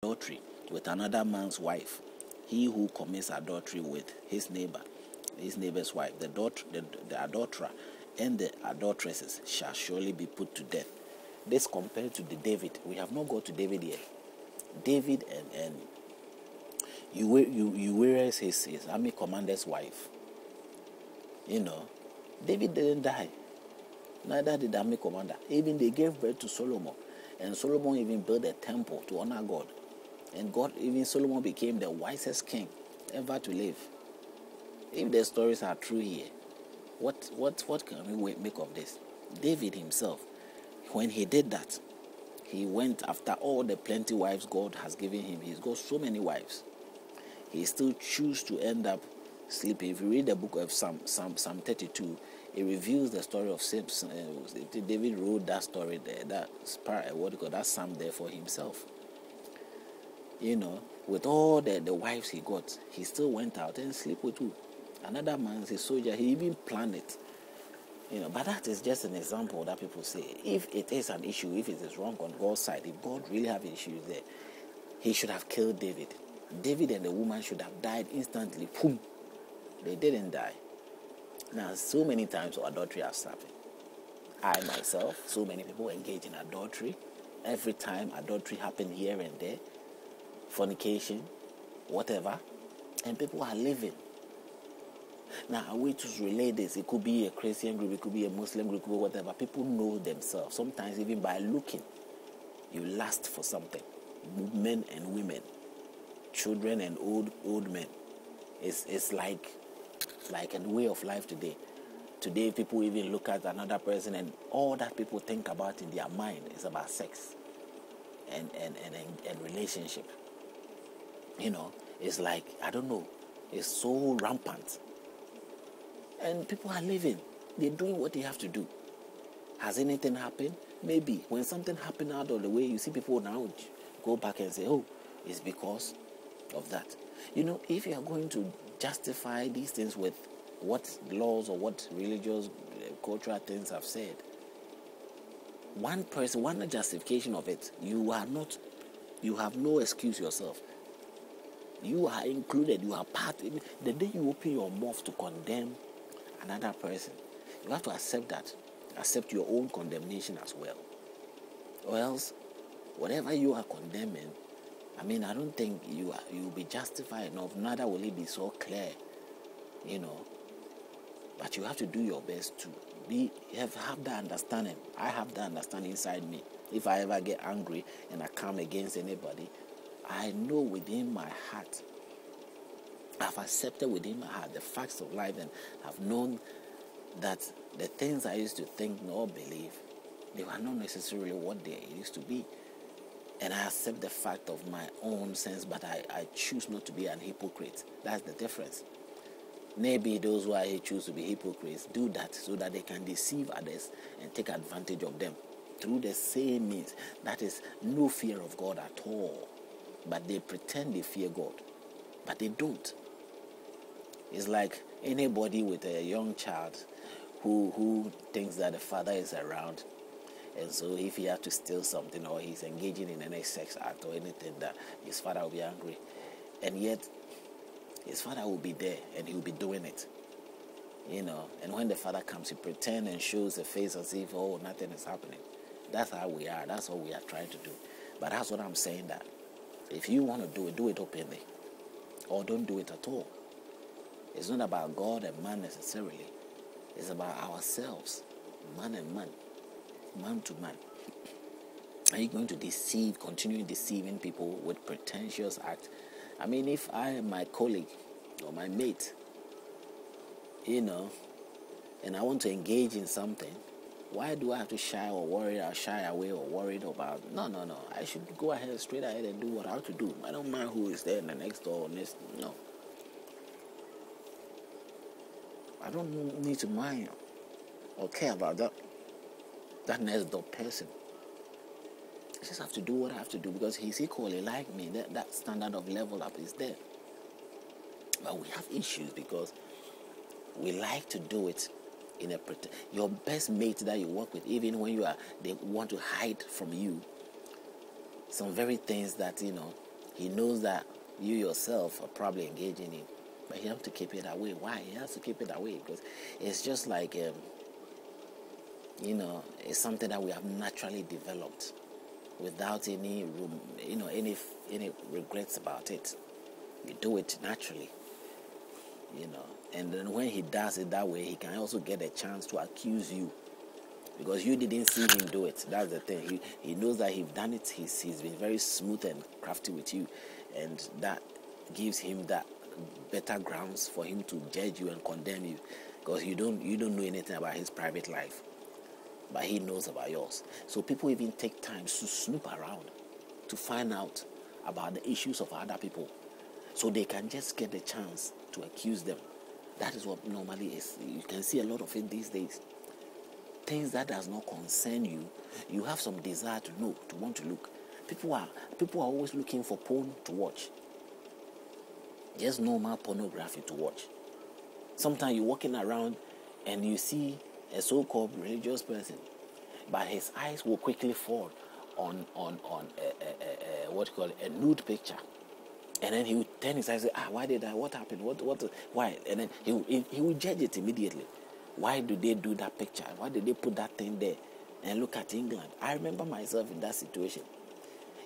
adultery with another man's wife, he who commits adultery with his neighbor's wife, the adulterer and the adulteresses shall surely be put to death. This compared to the David. We have not got to David yet. David and Uriah, his army commander's wife. David didn't die. Neither did the army commander. Even they gave birth to Solomon. And Solomon even built a temple to honor God. And Solomon became the wisest king ever to live. If the stories are true here, what can we make of this? David himself, when he did that, he went after all the plenty wives God has given him. He's got so many wives. He still chooses to end up sleeping. If you read the book of Psalm 32, it reveals the story of Samson. David wrote that story there, that psalm there for himself. With all the wives he got, he still went out and slept with who? Another man's a soldier. He even planned it. But that is just an example that people say. If it is an issue, if it is wrong on God's side, if God really have issues there, he should have killed David. David and the woman should have died instantly. Boom. They didn't die. Now, so many times adultery has happened. I myself, so many people engage in adultery. Every time adultery happens here and there, fornication, whatever, and people are living. Now, a way to relate this, it could be a Christian group, it could be a Muslim group, whatever. People know themselves. Sometimes even by looking, you lust for something. Men and women, children and old men. It's like a way of life today. Today, people even look at another person, and all that people think about in their mind is about sex and relationship. It's like, I don't know, it's so rampant. And people are living. They're doing what they have to do. Has anything happened? Maybe. When something happened out of the way, you see people now go back and say, oh, it's because of that. If you are going to justify these things with what laws or what religious, cultural things have said, one justification of it, you have no excuse yourself. You are included, you are part. The day you open your mouth to condemn another person, you have to accept your own condemnation as well. Or else, whatever you are condemning, I don't think you will be justified enough, neither will it be so clear, But you have to do your best to have that understanding. I have that understanding inside me. If I ever get angry and I come against anybody, I know within my heart, I've accepted within my heart the facts of life, and have known that the things I used to think or believe, they were not necessarily what they used to be. And I accept the fact of my own sense, but I choose not to be an hypocrite. That's the difference. Maybe those who choose to be hypocrites do that so that they can deceive others and take advantage of them through the same means. That is no fear of God at all. But they pretend they fear God, but they don't. It's like anybody with a young child who thinks that the father is around, and so if he has to steal something or he's engaging in any sex act or anything, that his father will be angry. And yet, his father will be there and he will be doing it. And when the father comes, he pretends and shows a face as if, oh, nothing is happening. That's how we are. That's what we are trying to do. But that's what I'm saying, that if you want to do it openly, or don't do it at all. It's not about God and man necessarily. It's about ourselves, man and man, man to man. Are you going to continue deceiving people with pretentious acts? If I am my colleague or my mate, and I want to engage in something, why do I have to shy away or worried about? No. I should go straight ahead and do what I have to do. I don't mind who is there in the next door. No. I don't need to mind or care about that next door person. I just have to do what I have to do because he's equally like me. That standard of level up is there. But we have issues because we like to do it in your best mate that you work with, even when they want to hide from you some very things that He knows that you yourself are probably engaging in it, but he has to keep it away. Why? He has to keep it away because it's just like, it's something that we have naturally developed without any room, any regrets about it. We do it naturally, and then when he does it that way, he can also get a chance to accuse you because you didn't see him do it. That's the thing. He knows that he's done it. He's been very smooth and crafty with you, and that gives him that better grounds for him to judge you and condemn you because you don't know anything about his private life, but he knows about yours. So people even take time to snoop around to find out about the issues of other people so they can just get the chance to accuse them. That is what normally is. You can see a lot of it these days. Things that does not concern you, you have some desire to know, to want to look. People are always looking for porn to watch. Just normal pornography to watch. Sometimes you're walking around and you see a so-called religious person, but his eyes will quickly fall on a nude picture, and then he will turn his eyes and say, why did I? What happened? Why? And then he will judge it immediately. Why do they do that picture? Why did they put that thing there? And look at England. I remember myself in that situation.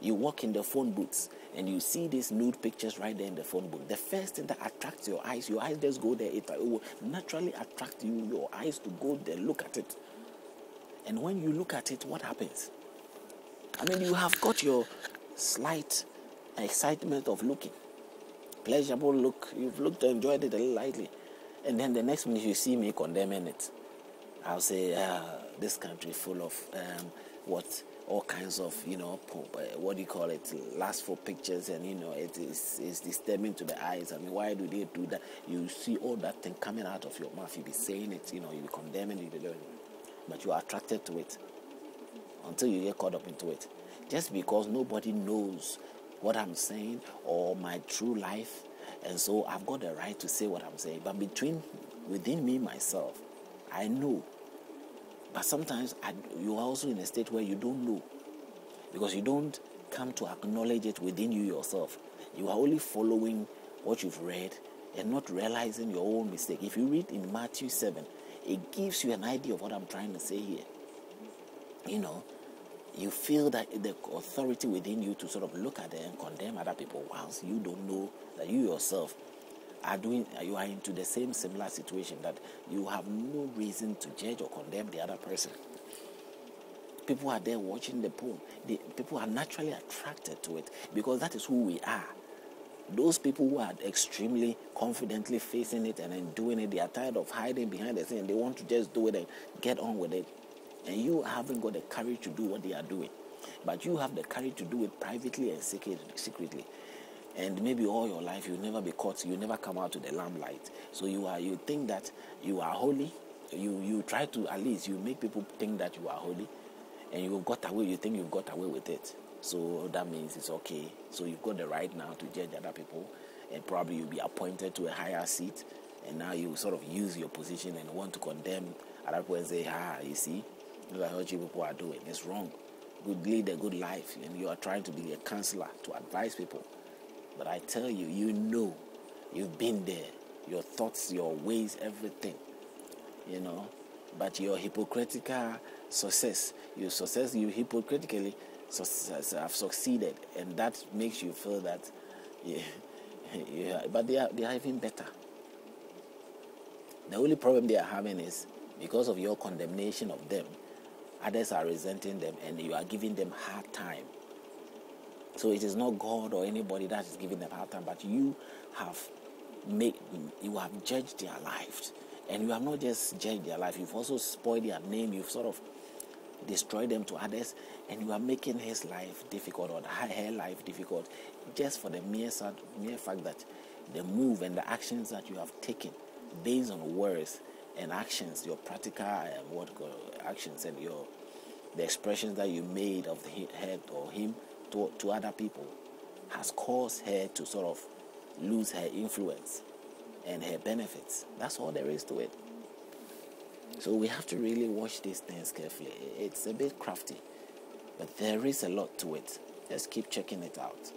You walk in the phone booths and you see these nude pictures right there in the phone booth. The first thing that attracts your eyes just go there. It will naturally attract your eyes to go there, look at it. And when you look at it, what happens? I mean, you have got your slight excitement of looking. Pleasurable look. You've looked, enjoyed it a little lightly. And then the next minute you see me condemning it. I'll say, this country full of all kinds of, what do you call it, lustful pictures, and, it's disturbing to the eyes. I mean, why do they do that? You see all that thing coming out of your mouth. You be saying it, you be condemning it, but you are attracted to it until you get caught up into it. Just because nobody knows what I'm saying or my true life, and so I've got the right to say what I'm saying. But within me, myself, I know. But sometimes you are also in a state where you don't know because you don't come to acknowledge it within you yourself. You are only following what you've read and not realizing your own mistake. If you read in Matthew 7, it gives you an idea of what I'm trying to say here. You feel that the authority within you to sort of look at it and condemn other people whilst you don't know that you yourself you are into the similar situation, that you have no reason to judge or condemn the other person. People are there watching the porn. People are naturally attracted to it because that is who we are. Those people who are extremely confidently facing it and then doing it, they are tired of hiding behind the scene and they want to just do it and get on with it. And you haven't got the courage to do what they are doing. But you have the courage to do it privately and secretly. And maybe all your life you'll never be caught, you never come out to the lamplight. So you think that you are holy. You try to, at least you make people think that you are holy, and you think you've got away with it. So that means it's okay. So you've got the right now to judge other people, and probably you'll be appointed to a higher seat, and now you sort of use your position and want to condemn other people and say, you see, look at what you people are doing. It's wrong. Lead a good life, and you are trying to be a counselor to advise people. But I tell you, you've been there. Your thoughts, your ways, everything, But your hypocritical success, you hypocritically have succeeded, and that makes you feel that, but they are even better. The only problem they are having is because of your condemnation of them, others are resenting them, and you are giving them hard time. So it is not God or anybody that is giving them hard time, but you have judged their lives. And you have not just judged their life, you've also spoiled their name, you've sort of destroyed them to others, and you are making his life difficult or her life difficult just for the mere fact that the move and the actions that you have taken based on words and actions, your practical actions and the expressions that you made of her or him to other people has caused her to sort of lose her influence and her benefits. That's all there is to it. So we have to really watch these things carefully. It's a bit crafty, but there is a lot to it. Just keep checking it out.